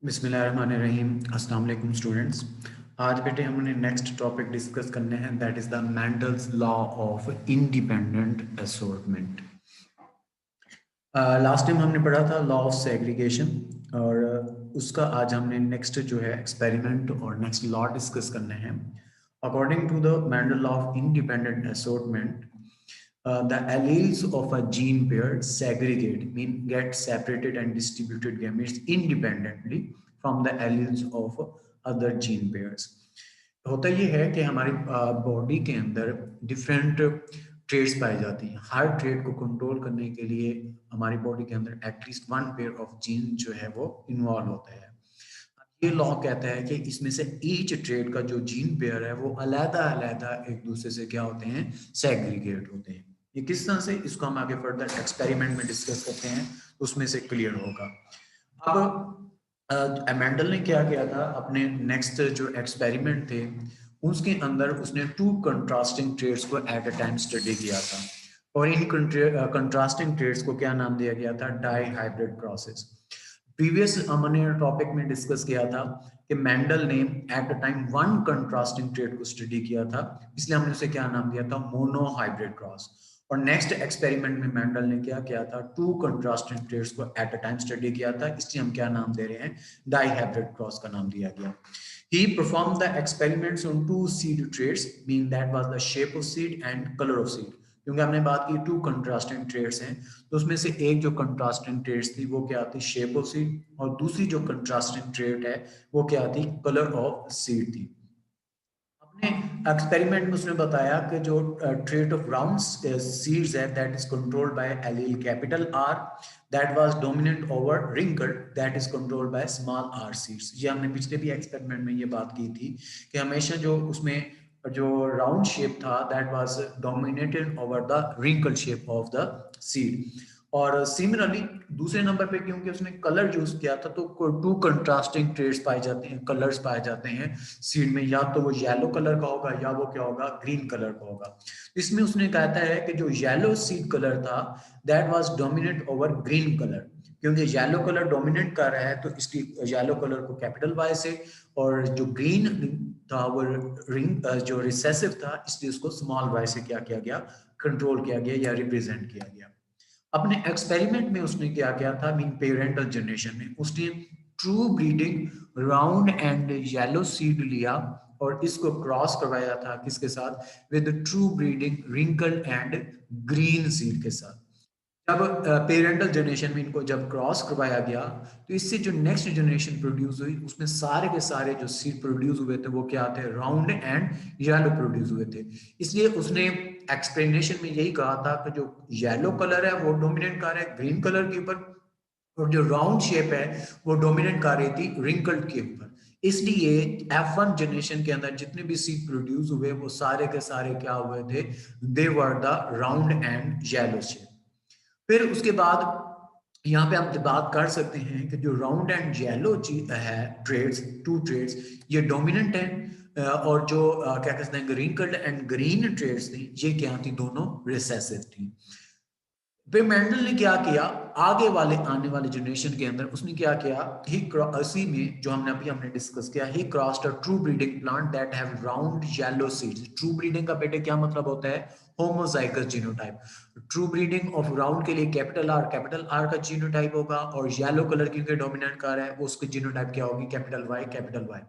बिस्मिल्लाहिर्रहमानिर्रहीम। अस्सलाम वालेकुम स्टूडेंट्स। आज बेटे हमने नेक्स्ट टॉपिक डिस्कस करने हैं, that is the Mendel's law of independent assortment. Last time हमने पढ़ा था लॉ ऑफ सेग्रीगेशन और उसका आज हमने नेक्स्ट जो है एक्सपेरिमेंट और नेक्स्ट लॉ डिस्कस करने हैं। According to the Mendel law of independent assortment, the alleles of a gene pair segregate, mean get separated and distributed gametes independently from the alleles of other gene pairs. होता ये है कि हमारी body के अंदर different trades पाई जाती हैं। हर trade को कंट्रोल करने के लिए हमारी बॉडी के अंदर at least one pair of gene जो है वो इन्वॉल्व होता है। ये लॉ कहता है कि इसमें से ईच ट्रेड का जो जीन पेयर है वो अलग-अलग एक दूसरे से क्या होते हैं, सेग्रीगेट होते हैं। ये किस तरह से, इसको हम आगे फर्दर एक्सपेरिमेंट में डिस्कस करते हैं, उसमें से क्लियर होगा। अब मेंडल ने क्या किया था, अपने नेक्स्ट जो एक्सपेरिमेंट थे उसके अंदर उसने टू कंट्रास्टिंग ट्रेड्स को एट अ टाइम स्टडी किया था और इन कंट्रास्टिंग ट्रेड्स को क्या नाम दिया गया था, डाई हाइब्रिड क्रॉसेस। प्रीवियस हमने टॉपिक में डिस्कस किया था कि मेंडल ने at a time one contrasting trade को स्टडी किया था, इसलिए हमने उसे क्या नाम दिया था, मोनो हाइब्रिड क्रॉस। और नेक्स्ट एक्सपेरिमेंट में मेंडल ने क्या किया था, टू कंट्रास्टिंग ट्रेड्स को एट अ टाइम स्टडी किया था, इसलिए हम क्या नाम दे रहे हैं, डाई हाइब्रिड क्रॉस का नाम दिया गया। He performed the experiments on two seed traits, mean that was the shape of seed and color of seed. क्योंकि हमने बात की टू कंट्रास्टिंग ट्रेड्स हैं, तो उसमें से एक जो कंट्रास्टिंग ट्रेड्स थी वो क्या थी, शेप ऑफ सीड, और दूसरी जो कंट्रास्टिंग ट्रेड है वो क्या थी, कलर ऑफ सीड थी। अपने एक्सपेरिमेंट में उसने बताया कि जो ट्रेट ऑफ राउंड सीड्स है that is controlled by allele capital R, that was dominant over wrinkled that is controlled by small R seeds. ये हमने पिछले भी एक्सपेरिमेंट में ये बात की थी कि हमेशा जो उसमें जो राउंड शेप था that was dominated over the wrinkled shape of the seed. और सिमिलरली दूसरे नंबर पे क्योंकि उसने कलर यूज किया था तो टू कंट्रास्टिंग ट्रेड्स पाए जाते हैं, कलर्स पाए जाते हैं सीड में, या तो वो येलो कलर का होगा या वो क्या होगा, ग्रीन कलर का होगा। इसमें उसने कहता है कि जो येलो सीड कलर था that was dominate over green colour, क्योंकि येलो कलर डोमिनेट कर रहा है तो इसकी येलो कलर को कैपिटल वाई से, और जो ग्रीन था वो रिंग जो रिसेसिव था इसलिए उसको स्मॉल वाई से क्या किया गया, कंट्रोल किया गया या रिप्रेजेंट किया गया। अपने एक्सपेरिमेंट में उसने क्या किया था, मीन पेरेंटल जनरेशन में उसने true breeding round and yellow seed लिया और इसको क्रॉस करवाया था किसके साथ, with true breeding wrinkle and green seed के साथ। जब पेरेंटल जनरेशन में इनको जब क्रॉस करवाया गया तो इससे जो नेक्स्ट जनरेशन प्रोड्यूस हुई उसमें सारे के सारे जो सीड प्रोड्यूस हुए थे वो क्या थे, राउंड एंड येलो प्रोड्यूस हुए थे। इसलिए उसने एक्सप्लेनेशन में यही कहा था कि जो येलो कलर है वो डोमिनेट कर रहा है ग्रीन कलर के ऊपर, और जो राउंड शेप है वो डोमिनेट कर रही थी रिंकल्ड के ऊपर। इसलिए F1 जनरेशन के अंदर जितने भी सीड प्रोड्यूस हुए वो सारे के सारे क्या हुए थे, they were the round and yellow shape. फिर उसके बाद यहाँ पे हम बात कर सकते हैं कि जो राउंड एंड येलो है ट्रेड्स, टू ट्रेड्स ये डोमिनेंट हैं, और जो क्या कहते हैं green colour and green traits थी ये क्या थी, दोनों रिसेसिव थी। फिर मेंडल ने क्या किया, आगे वाले आने वाले जनरेशन के अंदर उसने क्या किया, ही इसी में जो हमने डिस्कस किया, he crossed a true breeding plant that have round yellow seeds. True breeding का बेटे क्या मतलब होता है, homozygous genotype. True breeding of round के लिए कैपिटल आर का जीनोटाइप होगा, और येलो कलर क्योंकि डोमिनेंट कर रहा है वो उसकी जीनोटाइप क्या होगी, कैपिटल वाई।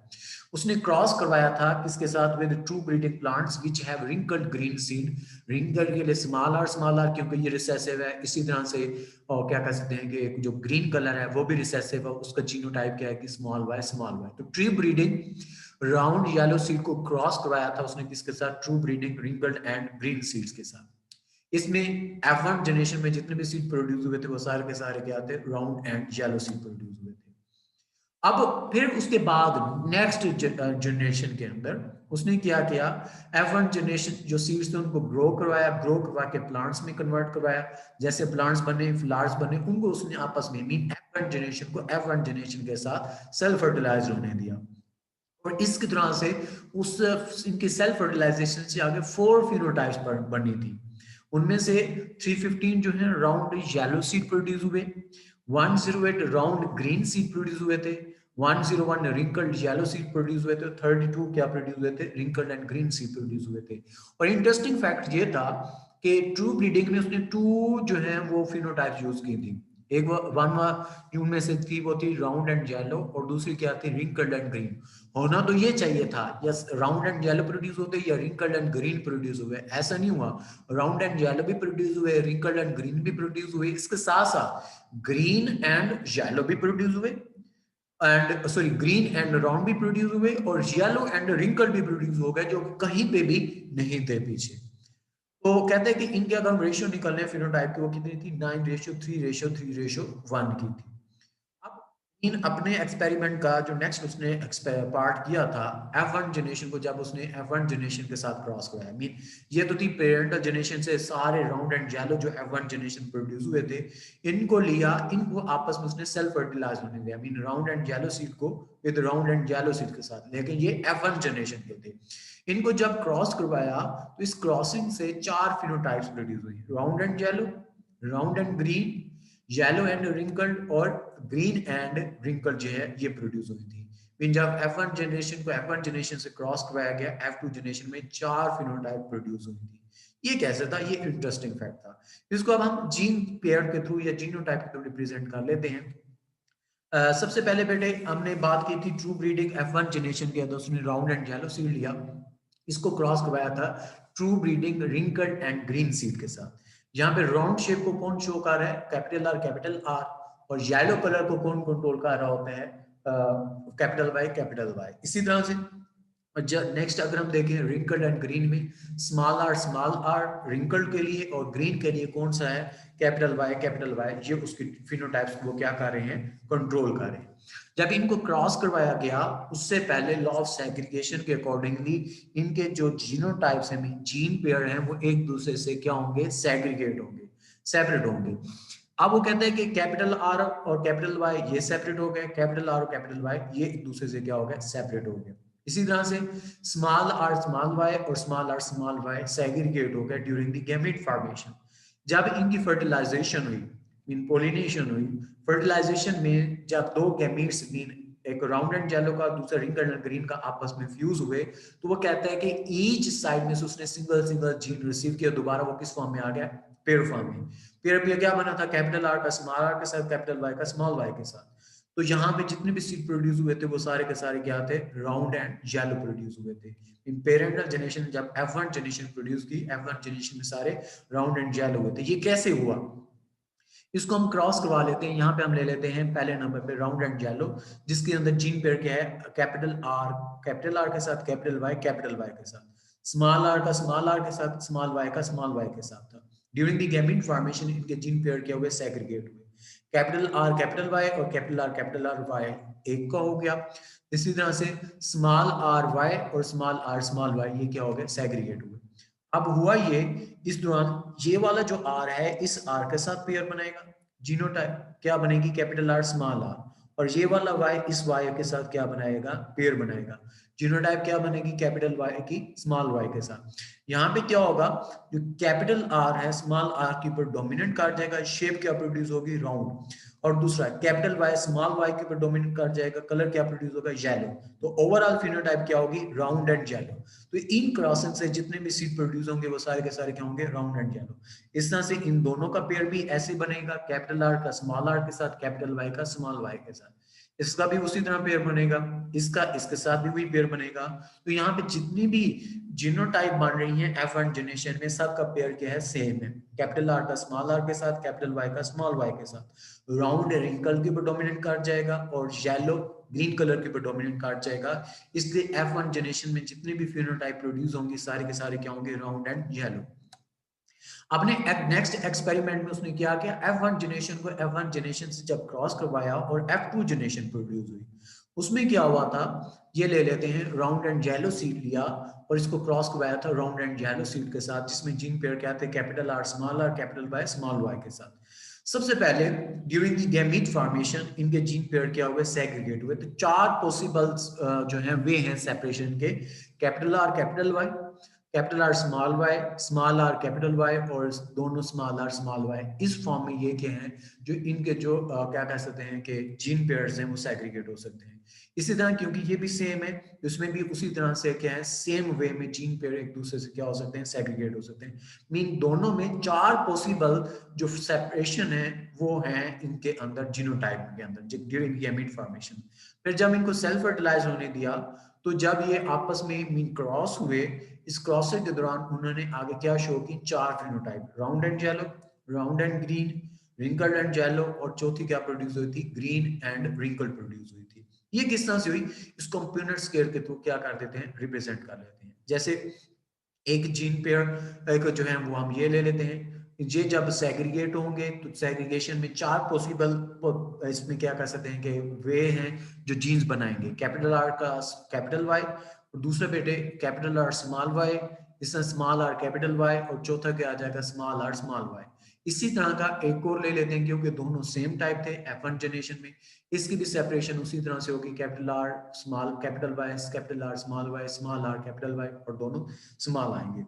उसने क्रॉस करवाया था किसके साथ, with true breeding plants which have wrinkled green seed. Wrinkled के लिए स्मॉल आर क्योंकि ये रिसेसिव है, इसी तरह से और क्या कह सकते हैं कि जो ग्रीन कलर है वो भी रिसेसिव है, उसका जीनोटाइप क्या है कि स्मॉल वाई। तो tree breeding round yellow seed को क्रॉस करवाया था उसने किसके साथ, true breeding wrinkled and green seeds के साथ। इसमें F1 जनरेशन में जितने भी सीड प्रोड्यूस हुए थे वो सारे के सारे क्या थे, round and yellow seed produce हुए थे। अब फिर उसके बाद नेक्स्ट जनरेशन के अंदर उसने क्या किया, F1 जनरेशन जो सीड्स थे उनको ग्रो करवा के प्लांट्स में कन्वर्ट करवाया, जैसे प्लांट्स बने फ्लावर्स बने उनको उसने आपस में मीन F1 जनरेशन को F1 जनरेशन के साथ सेल्फ फर्टिलाइज होने दिया। और इसकी तरह से उस इनकी सेल्फ फर्टिलाइजेशन से आगे 4 फिनोटाइप्स बनी थी। उनमें से 315 जो है राउंड येलो सीड प्रोड्यूस हुए, 108 राउंड ग्रीन सीड प्रोड्यूस हुए थे, 101 रिंकल्ड येलो सीड प्रोड्यूस हुए थे, 32 क्या प्रोड्यूस हुए थे, wrinkled and green seed produce हुए थे। और इंटरेस्टिंग फैक्ट ये था कि ट्रू ब्रीडिंग में उसने 2 जो है वो फिनोटाइप्स यूज की थी। एक वन उनमें से थी वो थी राउंड एंड येलो, और दूसरी क्या थी, रिंकल्ड एंड ग्रीन। होना तो ये चाहिए था, yes round and yellow produce होते या रिंकल्ड एंड ग्रीन प्रोड्यूस हुए, ऐसा नहीं हुआ। राउंड एंड येलो भी प्रोड्यूस हुए, रिंकल्ड एंड ग्रीन भी प्रोड्यूस हुए, इसके साथ साथ ग्रीन एंड येलो भी प्रोड्यूस हुए, and sorry green and round भी प्रोड्यूस हुए, और येलो एंड रिंकल भी प्रोड्यूस हो गए, जो कहीं पे भी नहीं थे पीछे। तो कहते हैं कि इनके अगर हम रेशियो निकलने फिनोटाइप की, वो कितनी थी, 9:3:3:1 की थी। अब इन अपने एक्सपेरिमेंट का जो नेक्स्ट उसने पार्ट किया था, F1 जनरेशन को जब उसने F1 जनरेशन के साथ क्रॉस कराया, मीन ये तो थी पेरेंटल जनरेशन से सारे राउंड एंड येलो जो F1 जनरेशन प्रोड्यूस हुए थे, इनको लिया, इनको आपस में उसने सेल्फ फर्टिलाइज होने दिया, mean round and yellow seed को with round and yellow seed के साथ, लेकिन ये F1 जनरेशन के थे। इनको जब क्रॉस करवाया तो इस क्रॉसिंग से 4 फिनोटाइप्स प्रोड्यूस हुई, round and yellow, round and green, yellow and wrinkled, और ग्रीन एंड रिंकल्ड जो है ये प्रोड्यूस हुई थी। फिर जब F1 जनरेशन को F1 जनरेशन से क्रॉस करवाया गया, F2 जनरेशन में 4 फिनोटाइप प्रोड्यूस हुई थी। ये कैसे था, ये इंटरेस्टिंग फैक्ट था। इसको अब हम जीन पेयर के थ्रू या जीनोटाइप के थ्रू रिप्रेजेंट कर लेते हैं। सबसे पहले बेटे हमने बात की थी ट्रू ब्रीडिंग F1 जनरेशन के अंदर उसने राउंड एंड येलो सीड लिया, इसको क्रॉस करवाया था true breeding wrinkled and green seed के साथ। यहाँ पे राउंड शेप को कौन शो कर रहा है, कैपिटल आर, और येलो कलर को कौन कंट्रोल कर रहा होता है, कैपिटल वाई। इसी तरह से नेक्स्ट अगर हम देखें रिंकल्ड एंड ग्रीन में स्मॉल आर रिंकल्ड के लिए और ग्रीन के लिए कौन सा है, कैपिटल वाई, ये उसकी फिनोटाइप्स को क्या कर रहे हैं, कंट्रोल कर रहे हैं। जब इनको क्रॉस करवाया गया उससे पहले लॉ ऑफ सेग्रीगेशन के अकॉर्डिंगली इनके जो जीनोटाइप्स हैं, जीन पेयर हैं, वो एक दूसरे से क्या होंगे, सेग्रीगेट होंगे, सेपरेट होंगे। अब वो कहते हैं कि कैपिटल आर और कैपिटल वाई ये सेपरेट हो गए, कैपिटल आर और कैपिटल वाई ये एक दूसरे से क्या हो गए, सेपरेट हो गए। इसी तरह से स्मॉल वाई और स्मॉल वाई सेग्रीगेट हो गए ड्यूरिंग द गैमेट फॉर्मेशन। जब इनकी फर्टिलाइजेशन हुई, मीन पोलिनेशन हुई, फर्टिलाइजेशन में जब दो गैमेट्स मीन एक राउंड एंड येलो का दूसरा रिंकल्ड एंड ग्रीन का आपस में फ्यूज हुए, तो वो कहता है कि ईच साइड में से उसने सिंगल जीन रिसीव किया, दोबारा वो किस फॉर्म में आ गया, पेयर फॉर्म में। पेयर क्या बना था, कैपिटल आर का स्मॉल आर के साथ, कैपिटल वाई का स्मॉल वाई के साथ। तो यहाँ पे जितने भी सीड प्रोड्यूस हुए थे वो सारे के सारे क्या थे, राउंड एंड येलो प्रोड्यूस हुए थे। इन पेरेंटल जनरेशन जब F1 जनरेशन प्रोड्यूस की, F1 जनरेशन में सारे राउंड एंड येलो हुए थे। ये कैसे हुआ, इसको हम क्रॉस करवा लेते हैं। यहाँ पे हम ले लेते हैं पहले नंबर पे राउंड एंड येलो, जिसके अंदर जीन पेयर क्या है, कैपिटल आर के साथ, कैपिटल वाई के साथ, स्मॉल आर के साथ, स्मॉल वाई के साथ था। ड्यूरिंग द गैमीट फॉर्मेशन इनके जीन पेयर क्या हुए, सेग्रीगेट हुए। कैपिटल वाई और कैपिटल आर वाई एक का हो गया। इसी तरह से स्मॉल आर वाई और स्मॉल वाई ये क्या हो गए, सेग्रीगेट हुए। अब हुआ ये, इस दौरान ये वाला जो आर है इस आर के साथ पेयर बनाएगा, जीनोटाइप क्या बनेगी, कैपिटल आर स्मॉल आर, और ये वाला वाई इस वाई के साथ क्या बनाएगा, पेयर बनाएगा, जीनोटाइप क्या बनेगी, कैपिटल वाई की स्मॉल वाई के साथ। यहाँ पे क्या होगा, जो कैपिटल आर है स्मॉल आर के ऊपर डोमिनेंट कर जाएगा, शेप क्या प्रोड्यूस होगी, राउंड, और दूसरा कैपिटल वाई स्मॉल वाई के ऊपर डोमिनेट कर जाएगा, कलर क्या प्रोड्यूस होगा, येलो। तो ओवरऑल फिनोटाइप क्या होगी, राउंड एंड येलो। तो इन क्रॉसिंग से जितने भी सीड प्रोड्यूस होंगे वो सारे के सारे क्या होंगे, राउंड एंड येलो। इस तरह से इन दोनों का पेयर भी ऐसे बनेगा, कैपिटल आर का स्मॉल आर के साथ, कैपिटल वाई का स्मॉल वाई के साथ। इसका भी उसी तरह पेयर बनेगा, इसका इसके साथ भी वही पेयर बनेगा। तो यहाँ पे जितनी भी जीनोटाइप बन रही हैं F1 जनरेशन में, सबका पेयर क्या है, सेम है, कैपिटल आर का स्मॉल आर के साथ, कैपिटल वाई का स्मॉल वाई के साथ। राउंड रिंकल के ऊपर डोमिनेट कर जाएगा और येलो ग्रीन कलर के ऊपर डोमिनेट कर जाएगा। इसलिए F1 जनरेशन में जितने भी फिनोटाइप प्रोड्यूस होंगे सारे के सारे क्या होंगे, राउंड एंड येलो। अपने नेक्स्ट एक्सपेरिमेंट में उसने क्या किया, F1 जनरेशन को F1 जनरेशन से जब क्रॉस करवाया और F2 जनरेशन प्रोड्यूस हुई, उसमें क्या हुआ था, ये ले लेते हैं राउंड एंड येलो सीड लिया और इसको क्रॉस करवाया था राउंड एंड येलो सीड के साथ, जिसमें जीन पेयर क्या थे, capital R capital Y small Y के साथ। सबसे पहले ड्यूरिंग द गैमीट फॉर्मेशन इनके जीन पेयर क्या हुए, सेग्रीगेट हुए। तो 4 पॉसिबल जो हैं वे हैं सेपरेशन के, capital R capital Y, capital R small R capital Y, और दोनों स्मॉल आर स्मॉल वाई। इस फॉर्म में ये क्या है, जो इनके जो क्या कह सकते हैं कि जीन पेयर्स हैं वो सेग्रीगेट हो सकते हैं। इसी तरह क्योंकि ये भी सेम है, उसमें भी उसी तरह से क्या है, सेम वे में जीन पेयर एक दूसरे से क्या हो सकते हैं, सेग्रीगेट हो सकते हैं। मीन दोनों में 4 पॉसिबल जो सेपरेशन है वो है इनके अंदर, जीनोटाइप के अंदर ड्यूरिंग गैमेट फॉर्मेशन। फिर जब इनको सेल्फ फर्टिलाइज होने दिया, तो जब ये आपस में मीन क्रॉस हुए, इस क्रॉसिंग के दौरान उन्होंने आगे क्या शो की, 4 phenotype, round and yellow, round and green, wrinkled and yellow, और चौथी क्या प्रोड्यूस हुई थी, ग्रीन एंड रिंकल्ड प्रोड्यूस हुई थी। ये किस तरह से हुई, इसको हम प्यूनेट स्केल के थ्रू क्या कर देते हैं, रिप्रेजेंट कर लेते हैं। जैसे एक जीन पेयर एक जो है वो हम ये ले लेते हैं, ये जब सेग्रीगेट होंगे तो सेग्रीगेशन में 4 पॉसिबल इसमें क्या कर सकते हैं कि वे हैं जो जीन्स बनाएंगे, कैपिटल आर का कैपिटल वाई, और दूसरे बेटे कैपिटल आर स्मॉल वाई, इसमें स्मॉल आर कैपिटल वाई, और चौथा क्या आ जाएगा, स्मॉल आर स्मॉल वाई। इसी तरह का एक और ले लेते हैं क्योंकि दोनों सेम टाइप थे F1 जनरेशन में, इसकी भी सेपरेशन उसी तरह से होगी, capital R small capital Y, capital R small Y, small R capital Y, और दोनों स्मॉल आएंगे।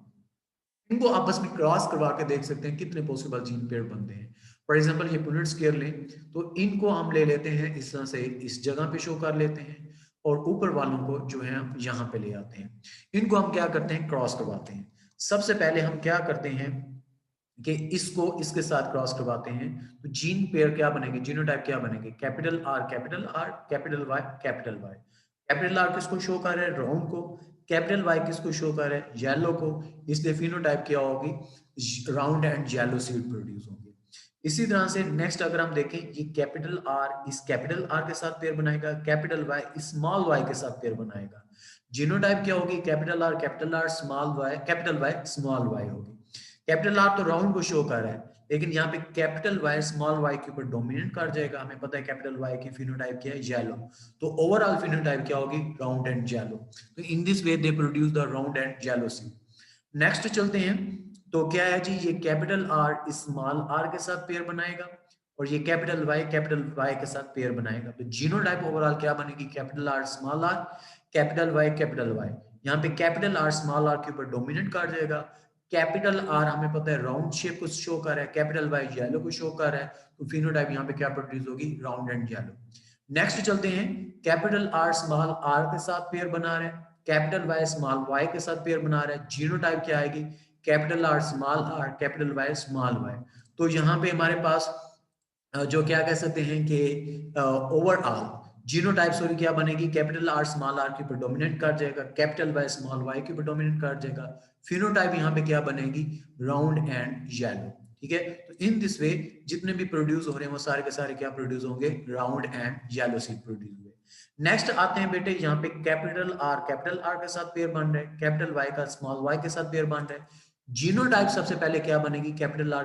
इनको आपस में क्रॉस करवा के देख सकते हैं कितने पॉसिबल जीन पेयर बनते हैं। फॉर एग्जांपल ये पुनेट स्केयर लें तो इनको हम ले लेते हैं इस तरह से, इस जगह पे शो कर लेते हैं, और ऊपर वालों को जो है हम यहाँ पे ले आते हैं। इनको हम क्या करते हैं, क्रॉस करवाते हैं। सबसे पहले हम क्या करते हैं कि इसको इसके साथ क्रॉस करवाते हैं, तो जीन पेयर क्या बनेंगे, जीनोटाइप क्या बनेंगे, capital R capital R, capital Y capital Y. Capital R किसको शो कर रहा है, राउंड को, कैपिटल वाई किसको शो कर रहा है, येलो को, इसलिए फिनोटाइप क्या होगी, round and yellow seed produce होंगे। इसी तरह से नेक्स्ट अगर हम देखें, ये कैपिटल आर इस कैपिटल आर के साथ पेयर बनाएगा, कैपिटल वाई स्मॉल वाई के साथ पेयर बनाएगा। जीनोटाइप क्या होगी, capital R small Y capital Y small Y होगी। कैपिटल आर तो राउंड को शो कर रहा है, लेकिन यहाँ पे कैपिटल वाई स्मॉल वाई के ऊपर डोमिनेट कर जाएगा। हमें पता है कैपिटल वाई की फिनोटाइप क्या है, येलो, तो ओवरऑल फिनोटाइप क्या होगी, राउंड एंड येलो। तो in this way they produce the round and yellow seed. Next चलते हैं, तो क्या है जी, ये कैपिटल आर स्मॉल आर के साथ पेयर बनाएगा, और ये कैपिटल वाई के साथ पेयर बनाएगा। तो जीनोटाइप ओवरऑल क्या बनेगी, capital R small R, capital Y. यहाँ पे कैपिटल आर स्मॉल आर के ऊपर डोमिनेट कर जाएगा। कैपिटल आर हमें पता है राउंड शेप को शो कर रहा है, कैपिटल वाई येलो को शो कर रहा है, तो फिनोटाइप यहाँ पे क्या प्रोड्यूस होगी, राउंड एंड येलो। नेक्स्ट चलते हैं, कैपिटल आर स्मॉल आर के साथ पेयर बना रहे हैं, कैपिटल वाई स्मॉल वाई के साथ पेयर बना रहे हैं। जीनोटाइप क्या आएगी, capital R small R, capital Y small Y. तो यहाँ पे हमारे पास जो क्या कह सकते हैं कि ओवरऑल जीनोटाइप सॉरी क्या बनेगी, कैपिटल आर स्मॉल आर के ऊपर डोमिनेट कर जाएगा, कैपिटल वाई स्मॉल वाई के ऊपर डोमिनेट कर जाएगा। फिनोटाइप यहाँ पे क्या बनेगी, राउंड एंड येलो। ठीक है, तो इन दिस वे जितने भी प्रोड्यूस हो रहे हैं वो सारे के सारे क्या प्रोड्यूस होंगे, round and yellow seed produce हुए। नेक्स्ट आते हैं बेटे, यहाँ पे कैपिटल आर के साथ पेयर बन रहे हैं, कैपिटल वाई का स्मॉल वाई के साथ पेयर बन रहे हैं। जीनोटाइप सबसे पहले क्या बनेगी, capital R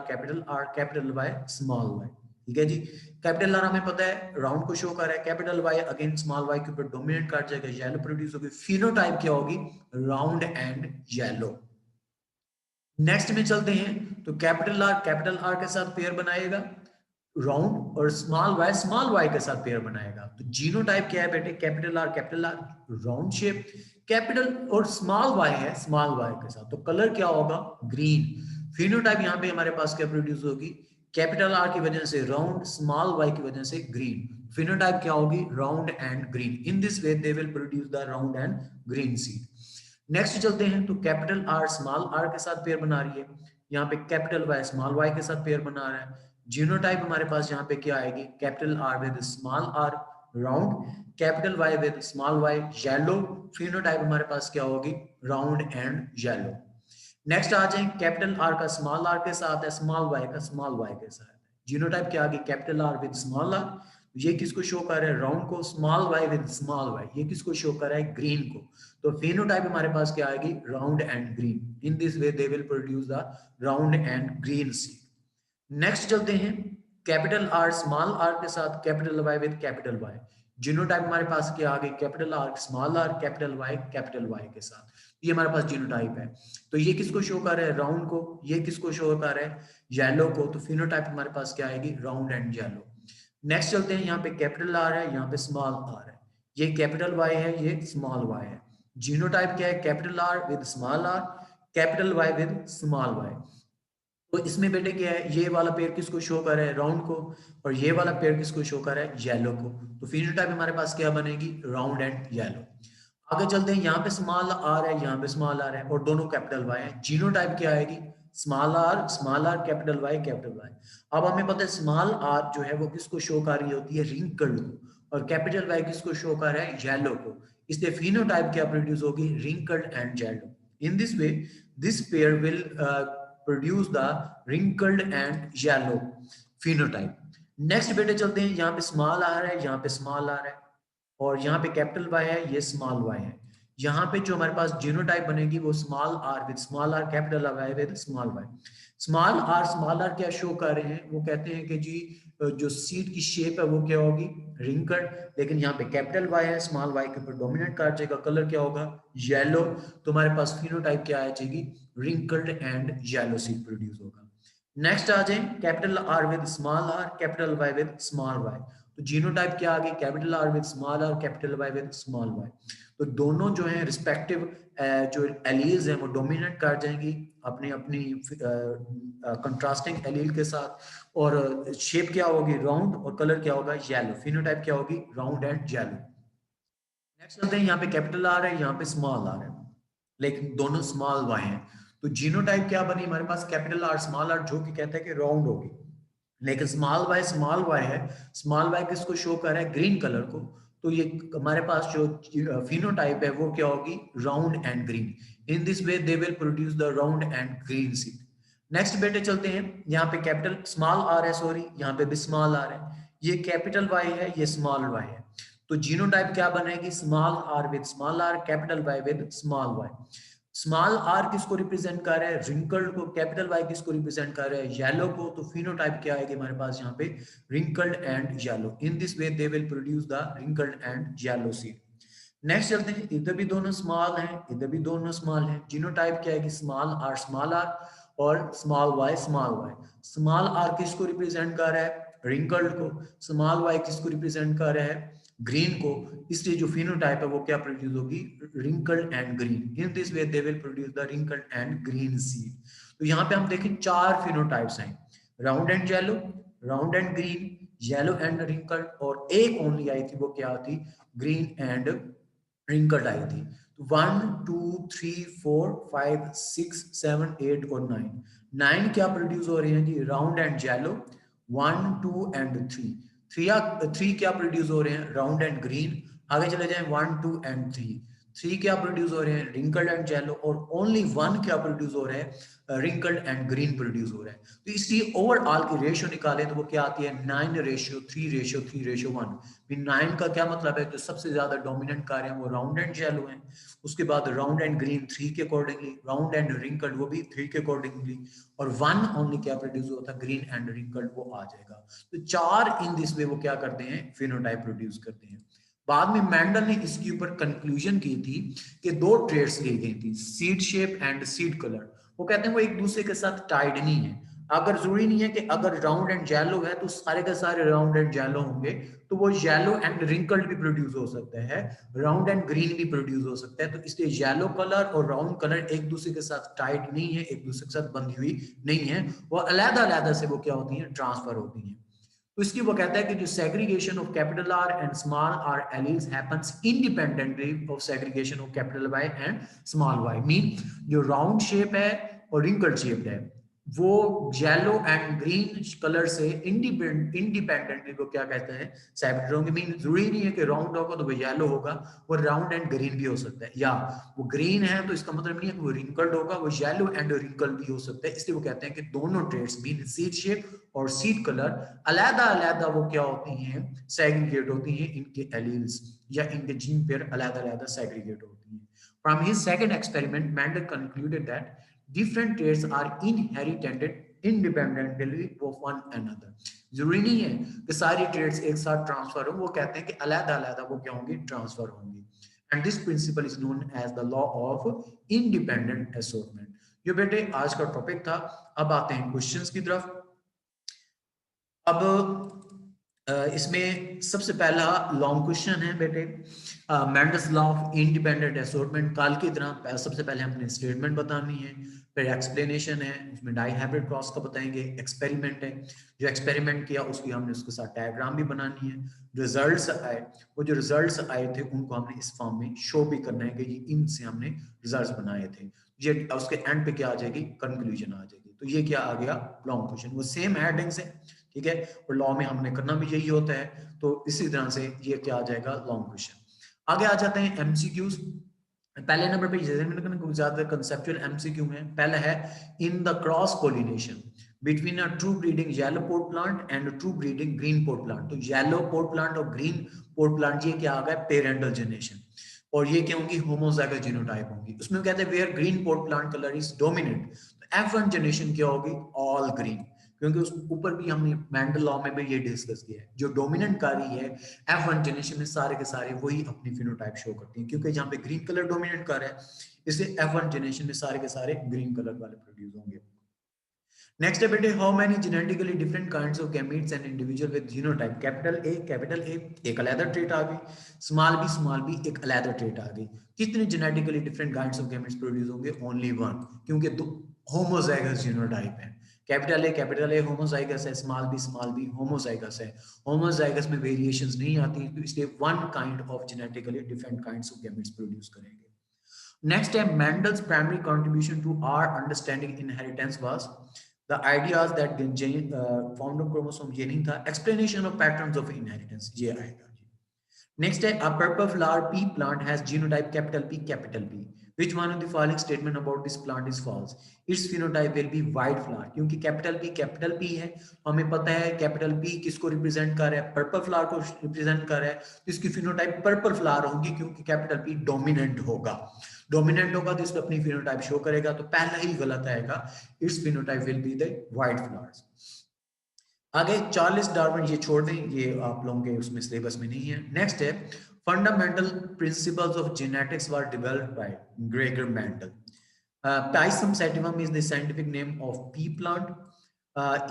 capital Y small Y. ठीक है जी, कैपिटल आर हमें पता है राउंड को शो कर रहा है, capital Y again small Y के ऊपर डोमिनेट कर जाएगा, येलो प्रोड्यूस होगी। फिनोटाइप क्या होगी, राउंड एंड येलो। नेक्स्ट में चलते हैं, तो कैपिटल आर के साथ पेयर बनाएगा राउंड, और स्मॉल वाई के साथ पेयर बनाएगा। तो जीनोटाइप क्या है बेटे, capital R round shape, capital और स्मॉल वाई है स्मॉल वाई के साथ, तो कलर क्या होगा, ग्रीन। फिनोटाइप यहाँ पे हमारे पास क्या प्रोड्यूस होगी, कैपिटल आर की वजह से राउंड, स्मॉल वाई की वजह से ग्रीन। फिनोटाइप क्या होगी, round and green. In this way they will produce the round and green seed. Next चलते हैं, तो कैपिटल आर स्मॉल आर के साथ पेयर बना रही है, यहाँ पे कैपिटल वाई स्मॉल वाई के साथ पेयर बना रहा है। जीनोटाइप हमारे पास यहाँ पे क्या आएगी, capital R with small R round, capital Y with small Y yellow. Phenotype हमारे पास क्या होगी, राउंड एंड येलो। नेक्स्ट आ जाए, कैपिटल आर का स्मॉल आर के साथ है, स्मॉल वाई का स्मॉल वाई के साथ है। जीनोटाइप क्या आ गई, capital R with small R, ये किसको शो कर रहा है, राउंड को, small Y with small Y, ये किसको शो कर रहा है, ग्रीन को। तो फिनोटाइप हमारे पास क्या आएगी, round and green. In this way they will produce the round and green seed. Next चलते हैं, कैपिटल आर स्मॉल आर के साथ capital Y with capital Y. Genotype हमारे पास क्या आ गई, capital R small R capital Y के साथ, ये हमारे पास जीनोटाइप है। तो ये किसको शो कर रहा है, राउंड को, ये किसको शो कर रहा है, येलो को। तो फिनोटाइप हमारे पास क्या आएगी, राउंड एंड येलो। नेक्स्ट चलते हैं, यहाँ पे कैपिटल आर है, यहाँ पे स्मॉल आर है, ये कैपिटल वाई है, ये स्मॉल वाई है। जीनोटाइप क्या है, capital R with small R, capital Y with small Y. तो इसमें बेटे क्या है, ये वाला पेयर किसको शो कर रहा है, राउंड को, और ये वाला पेयर किसको शो कर रहा है, येलो को। तो फिनोटाइप हमारे पास क्या बनेगी, राउंड एंड येलो। आगे चलते हैं, यहाँ पे स्मॉल आर है, यहाँ पे स्मॉल आर है, और दोनों कैपिटल वाई है। जीनोटाइप क्या आएगी, स्मॉल आर कैपिटल वाई। अब हमें पता है स्मॉल आर जो है वो किसको शो कर रही होती है, रिंकल्ड को, और कैपिटल वाई किसको शो कर रहा है, येलो को। इसलिए फिनोटाइप क्या प्रोड्यूस होगी, wrinkled and yellow. In this way this pair will produce the wrinkled and yellow phenotype. Next बेटे चलते हैं, यहाँ पे स्मॉल आर है, यहाँ पे स्मॉल आर है, और यहाँ पे कैपिटल वाई है, ये स्मॉल वाई है। यहाँ पे जो हमारे पास जीनोटाइप बनेगी वो small R with small R, capital Y with small Y. Small R क्या शो कर रहे हैं, वो कहते हैं कि जी जो सीड की शेप है वो क्या होगी, रिंकल्ड। लेकिन यहाँ पे कैपिटल वाई है, स्मॉल वाई के ऊपर डोमिनेट कर जाएगा, कलर क्या होगा, येलो। तो हमारे पास फिनोटाइप क्या आ जाएगी, wrinkled and yellow seed produce होगा। नेक्स्ट आ जाए, capital R with small R, capital Y with small Y. तो जीनोटाइप क्या आ गई, capital R with small R, capital Y with small Y. तो दोनों जो है रिस्पेक्टिव जो एलील्स हैं वो डोमिनेट कर जाएंगी अपनी अपनी कंट्रास्टिंग एलील के साथ, और शेप क्या होगी, राउंड, और कलर क्या होगा, येलो। फिनोटाइप क्या होगी, राउंड एंड येलो। नेक्स्ट चलते हैं, यहाँ पे कैपिटल आर है, यहाँ पे स्मॉल आर है, लेकिन दोनों स्मॉल वाई हैं। तो जीनोटाइप क्या बनी हमारे पास, कैपिटल आर स्मॉल आर, जो कि कहता है कि राउंड होगी। लेकिन स्मॉल वाई है, स्मॉल वाई किसको शो कर रहा है, ग्रीन कलर को। तो ये हमारे पास जो फिनोटाइप है वो क्या होगी, round and green. In this way they will produce the round and green seed. Next बेटे चलते हैं, यहाँ पे कैपिटल स्मॉल आर है, सॉरी यहाँ पे भी स्मॉल आर है, ये कैपिटल वाई है, ये स्मॉल वाई है। तो जीनोटाइप क्या बनेगी, small R with small R, capital Y with small Y. Small R किसको रिप्रेजेंट कर रहा है, रिंकल्ड को, कैपिटल वाई किसको रिप्रेजेंट कर रहा है, येलो को। तो फिनोटाइप क्या आएगी हमारे पास यहाँ पे, wrinkled and yellow. In this way they will produce the wrinkled and yellow seed. Next चलते हैं, इधर भी दोनों स्मॉल हैं, इधर भी दोनों स्मॉल हैं। जीनोटाइप क्या है कि स्मॉल आर और स्मॉल वाई। स्मॉल आर किसको रिप्रेजेंट कर रहा है, रिंकल्ड को, स्मॉल वाई किसको रिप्रेजेंट कर रहा है, ग्रीन को। इसलिए जो फिनोटाइप है वो क्या प्रोड्यूस होगी, wrinkled and green. In this way they will produce the wrinkled and green seed. तो यहाँ पे हम देखें चार फिनोटाइप्स हैं, round and yellow, round and green, yellow and wrinkled, और एक ओनली आई थी, वो क्या थी, ग्रीन एंड रिंकल्ड आई थी। तो 1 2 3 4 5 6 7 8 और 9 क्या प्रोड्यूस हो रहे हैं जी, राउंड एंड येलो, 1 2 एंड 3 क्या प्रोड्यूस हो रहे हैं, राउंड एंड ग्रीन। आगे चले जाएं, 1 2 एंड 3 क्या प्रोड्यूस हो रहे हैं, रिंकल्ड एंड येलो, और ओनली 1 क्या प्रोड्यूस हो रहे हैं, रिंकल्ड एंड ग्रीन प्रोड्यूस हो रहा है। तो इसलिए ओवरऑल की रेशियो निकाले तो वो क्या आती है, 9:3:1। 9 का क्या मतलब है, जो सबसे ज्यादा डोमिनेंट कार्य है वो राउंड एंड येलो है, उसके बाद राउंड एंड ग्रीन 3 के अकॉर्डिंगली, राउंड एंड रिंकल्ड वो भी 3 के अकॉर्डिंगली, और 1 ओनली क्या प्रोड्यूस होता है, ग्रीन एंड रिंकल्ड वो आ जाएगा। तो चार इन दिस वे वो क्या करते हैं, फिनोटाइप प्रोड्यूस करते हैं। बाद में मैंडल ने इसके ऊपर कंक्लूजन की थी कि दो ट्रेड्स ली गई थी, seed shape and seed colour. वो कहते हैं वो एक दूसरे के साथ टाइड नहीं है। अगर जरूरी नहीं है कि अगर राउंड एंड येलो है तो सारे के सारे राउंड एंड येलो होंगे, तो वो येलो एंड रिंकल्ड भी प्रोड्यूस हो सकता है, राउंड एंड ग्रीन भी प्रोड्यूस हो सकता है। तो इसलिए येलो कलर और राउंड कलर एक दूसरे के साथ टाइट नहीं है, एक दूसरे के साथ बंधी हुई नहीं है, वो अलग अलग से वो क्या होती है, ट्रांसफर होती है। तो इसकी वो कहता है कि जो segregation of capital R and small R alleles happens independently of segregation of capital Y and small Y. Mean जो राउंड शेप है और रिंकल्ड शेप है वो येलो एंड ग्रीन कलर से इंडिपेंडेंटली वो क्या कहते हैं, सेपरेट होंगे। मीन जरूरी नहीं है कि राउंड होगा तो वो येलो होगा, वो राउंड एंड ग्रीन भी हो सकता है, या वो ग्रीन है तो इसका मतलब नहीं है कि वो रिंकल्ड होगा, वो येलो एंड रिंकल्ड भी हो सकता है। इसलिए वो कहते हैं कि दोनों ट्रेड्स मीन सीड शेप और सीड कलर अलग अलग वो क्या होती हैं, सेग्रीगेट होती हैं, इनके एलील्स या इनके जीन पेयर अलग अलग सेग्रीगेट होती हैं। From his second experiment Mendel concluded that different traits are inherited independently of one another। जरूरी नहीं है कि सारी ट्रेड्स एक साथ ट्रांसफर हो, वो कहते हैं कि अलग अलग वो क्या होंगे, ट्रांसफर होंगे। And this principle is known as the law of independent assortment. ये बेटे आज का टॉपिक था। अब आते हैं क्वेश्चंस की तरफ। अब इसमें सबसे पहला लॉन्ग क्वेश्चन है बेटे, Mendel's law of independent assortment. काल की तरह सबसे पहले हमने स्टेटमेंट बतानी है, फिर एक्सप्लेनेशन है, उसमें डाई हाइब्रिड क्रॉस का बताएंगे, एक्सपेरिमेंट है, जो एक्सपेरिमेंट किया उसकी हमने उसके साथ डायग्राम भी बनानी है, रिजल्ट्स आए, वो जो रिजल्ट्स आए थे उनको हमने इस फॉर्म में शो भी करना है कि ये इनसे हमने रिजल्ट्स बनाए थे। ये उसके एंड पे क्या आ जाएगी, कंक्लूजन आ जाएगी। तो ये क्या आ गया, लॉन्ग क्वेश्चन। वो सेम हेडिंग्स है, ठीक है, और लॉ में हमने करना भी यही होता है। तो इसी तरह से ये क्या आ जाएगा, लॉन्ग क्वेश्चन। आगे आ जाते हैं एमसीक्यूज। पहले नंबर पे जैसे मैंने कहा ज्यादा कंसेप्चुअल एमसीक्यू है। पहला है, in the cross pollination between a true breeding yellow port plant and true breeding green pod plant. तो येलो पोर्ट प्लांट और ग्रीन पोर्ट प्लांट ये क्या आ गया, पेरेंटल जनरेशन, और ये क्या होंगी, होमोजाइगस जीनोटाइप होंगी। उसमें कहते हैं where green pod plant colour is dominant, तो F1 जनरेशन क्या होगी, ऑल ग्रीन, क्योंकि उस ऊपर भी हमने मेंडल लॉ में भी ये डिस्कस किया है, जो डोमिनेंट कारी है F1 जनरेशन में सारे के सारे वही अपनी फिनोटाइप शो करती हैं, क्योंकि जहां पे ग्रीन कलर डोमिनेंट कर है, इसलिए F1 जनरेशन में सारे के सारे ग्रीन कलर वाले प्रोड्यूस होंगे। नेक्स्ट है बेटे, how many genetically different kinds of gametes and individual with genotype, capital A एक अलग ट्रेट आ गई, स्मॉल बी एक अलग ट्रेट आ गई। कितने genetically different kinds of gametes produce होंगे, ओनली वन, क्योंकि दो होमोजाइगस जीनोटाइप है। कैपिटल ए होमोजाइगस है, स्मॉल बी होमोजाइगस है। होमोजाइगस में वेरिएशंस नहीं आती, तो इसलिए one kind of genetically different kinds of gametes produce करेंगे। Next है, Mendel's primary contribution to our understanding inheritance was the ideas that the gene found on chromosome, ये नहीं था, explanation of patterns of inheritance ये आएगा जी। Next है, a purple flower pea plant has genotype capital P. Which one of the following statement about this plant is false? Its phenotype will be white flower, क्योंकि capital P है, हमें पता है capital P किसको represent कर रहा है, purple flower को रिप्रेजेंट कर रहा है, तो इसकी फिनोटाइप पर्पल फ्लावर होगी, क्योंकि कैपिटल P डोमिनेंट होगा। डोमिनेंट होगा तो इसको अपनी फिनोटाइप शो करेगा, तो पहला ही गलत आएगा, it's phenotype will be the white flowers. आगे चार्ल्स डार्विन ये छोड़ दें, ये आप लोगों के उसमें सिलेबस में नहीं है। नेक्स्ट है, fundamental principles of genetics were developed by Gregor Mendel. Pisum sativum is the scientific name of pea plant.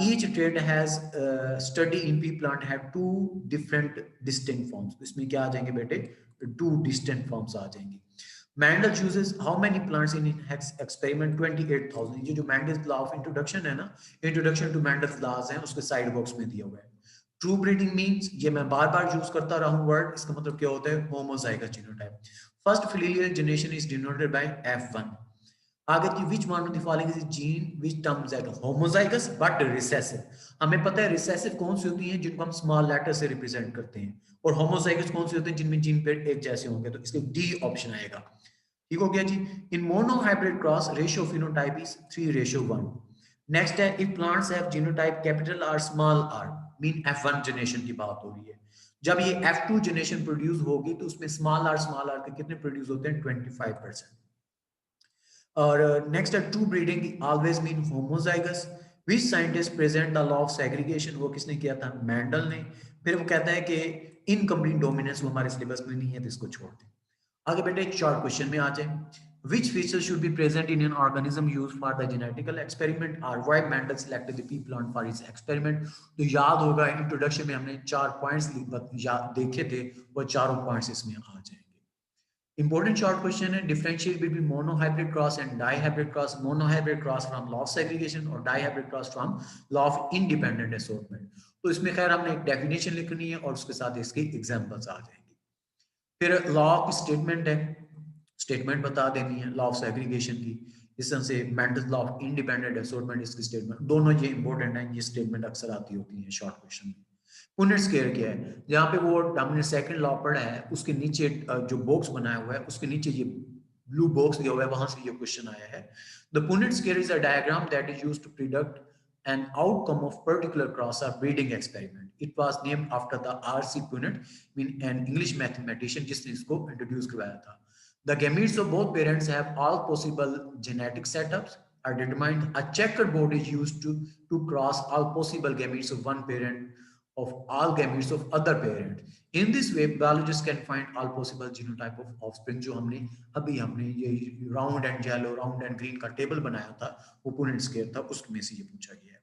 Each trait has study in pea plant have two different distinct forms. इसमें क्या आ जाएंगे बेटे, two distinct forms आ जाएंगे। Mendel chooses how many plants in his experiment, 28,000। ये जो Mendel's law of introduction है ना, introduction to Mendel's laws है, उसके साइड बॉक्स में दिया हुआ है। ट्रू ब्रीडिंग मीन्स, ये मैं बार बार यूज करता रहा हूं वर्ड, इसका मतलब क्या होता है, homozygous genotype. First filial generation is denoted by F1। आगे की which one of the following is gene which terms like homozygous but recessive. हमें पता है रिसेसिव कौन सी होती हैं, जिनको हम स्मॉल लेटर से रिप्रेजेंट करते हैं, और होमोजाइगस कौन सी होती हैं, जिनमें जीन पेयर एक जैसे होंगे। तो इसके डी ऑप्शन आएगा, ठीक हो गया जी। In mono hybrid cross ratio phenotype is 3:1। Next है, if plants have genotype capital R small R, mean F1 generation की बात हो रही है। जब ये F2 जनरेशन प्रोड्यूस होगी तो उसमें स्मॉल आर के कितने प्रोड्यूस होते हैं, 25%। और नेक्स्ट है, true breeding always mean homozygous. Which scientist present the law of segregation, वो किसने किया था, मेंडल ने। फिर वो कहता है कि इनकम्प्लीट डोमिनेंस, वो हमारे सिलेबस में नहीं है, तो इसको छोड़ दें। आगे बेटे एक शॉर्ट क्वेश्चन में आ जाए, which features should be present in an organism used for the genetical experiment or why Mendel selected the pea plant for his experiment। तो याद होगा इंट्रोडक्शन में हमने 4 पॉइंट्स देखे थे, वो चारों पॉइंट्स इसमें आ जाएंगे। Important short question है, differentiate between monohybrid cross and dihybrid cross। Monohybrid cross from law of segregation और dihybrid cross from law of independent assortment। तो इसमें खैर हमने एक डेफिनेशन लिखनी है और उसके साथ इसके एग्जांपल्स आ जाएंगे। फिर लॉ की स्टेटमेंट है, स्टेटमेंट बता देनी है लॉ ऑफ सेग्रीगेशन की। इस तरह से Mendel's law of independent assortment, इसकी स्टेटमेंट, दोनों ये इंपॉर्टेंट है, ये स्टेटमेंट अक्सर आती होती है शॉर्ट क्वेश्चन में। पुनेट स्केयर क्या है, जहाँ पे वो हमने सेकंड लॉ पढ़ा है, उसके नीचे जो बॉक्स बनाया हुआ है उसके नीचे ये ब्लू बॉक्स दिया हुआ है, वहां से ये क्वेश्चन आया है। The Punnett square is a diagram that is used to predict an outcome of particular cross or breeding experiment. It was named after the R.C. Punnett, an English mathematician जिसने इसको इंट्रोड्यूस करवाया था। The gametes of both parents have all possible genetic setups are determined. A checkerboard is used to cross all possible gametes of one parent of all gametes of other parent. In this way, biologists can find all possible genotype of offspring। जो हमने ये round and yellow, round and green का table बनाया था, वो Punnett square था, उसमें से ये पूछा गया है।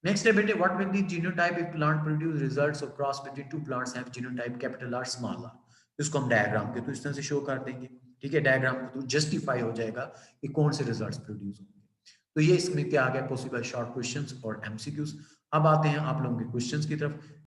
नेक्स्ट है बेटे, what will the genotype if plant produce results of cross between two plants have genotype capital R small R. इसको हम डायग्राम के तो इस तरह से शो कर देंगे, ठीक है, डायग्राम के तो जस्टिफाई हो जाएगा कि कौन से रिजल्ट्स प्रोड्यूस होंगे। तो ये इसमें क्या आ गया, पॉसिबल शॉर्ट क्वेश्चंस और एमसीक्यूज। अब आते हैं आप लोगों के क्वेश्चंस की तरफ।